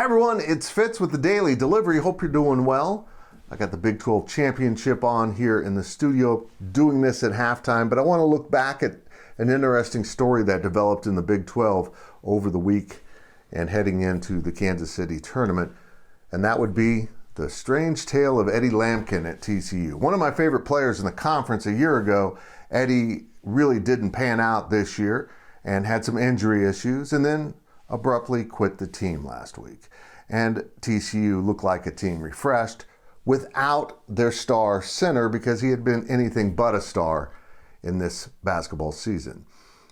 everyone, it's Fitz with the Daily Delivery. Hope you're doing well. I got the Big 12 Championship on here in the studio doing this at halftime, but I want to look back at an interesting story that developed in the Big 12 over the week and heading into the Kansas City tournament, and that would be the strange tale of Eddie Lampkin at TCU. One of my favorite players in the conference a year ago. Eddie really didn't pan out this year and had some injury issues, and then abruptly quit the team last week. And TCU looked like a team refreshed without their star center because he had been anything but a star in this basketball season.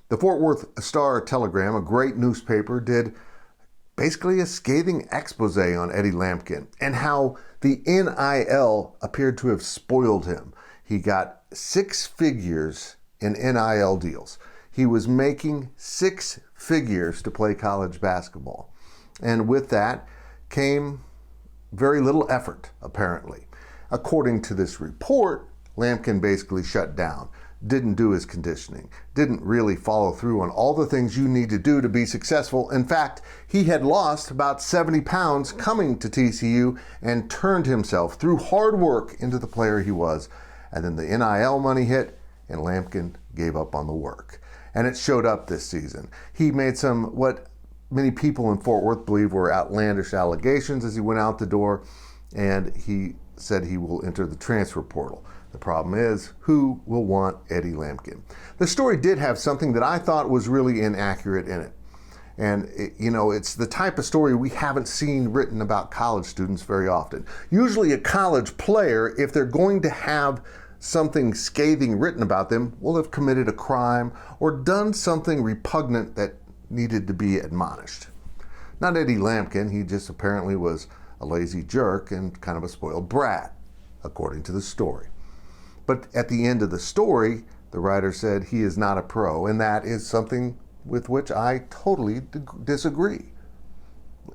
The Fort Worth Star-Telegram, a great newspaper, did basically a scathing expose on Eddie Lampkin and how the NIL appeared to have spoiled him. He got 6 figures in NIL deals. He was making 6 figures to play college basketball. And with that came very little effort, apparently. According to this report, Lampkin basically shut down, didn't do his conditioning, didn't really follow through on all the things you need to do to be successful. In fact, he had lost about 70 pounds coming to TCU and turned himself through hard work into the player he was. And then the NIL money hit and Lampkin gave up on the work. And it showed up this season. He made some, what many people in Fort Worth believe were outlandish allegations as he went out the door, and he said he will enter the transfer portal. The problem is, who will want Eddie Lampkin? The story did have something that I thought was really inaccurate in it. And, it's the type of story we haven't seen written about college students very often. Usually a college player, if they're going to have something scathing written about them, will have committed a crime or done something repugnant that needed to be admonished. Not Eddie Lampkin. He just apparently was a lazy jerk and kind of a spoiled brat, according to the story. But at the end of the story, the writer said he is not a pro, and that is something with which I totally disagree.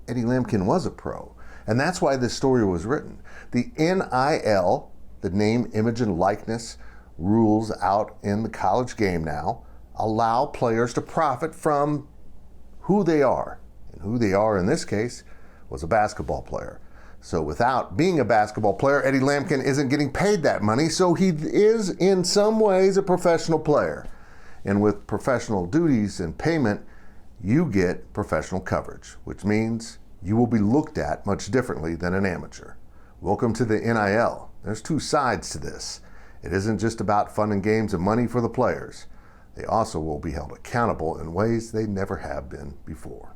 Eddie Lampkin was a pro, and that's why this story was written. The NIL, the name, image, and likeness rules out in the college game now, allow players to profit from who they are. And who they are in this case was a basketball player. So without being a basketball player, Eddie Lampkin isn't getting paid that money, so he is in some ways a professional player. And with professional duties and payment, you get professional coverage, which means you will be looked at much differently than an amateur. Welcome to the NIL. There's 2 sides to this. It isn't just about fun and games and money for the players. They also will be held accountable in ways they never have been before.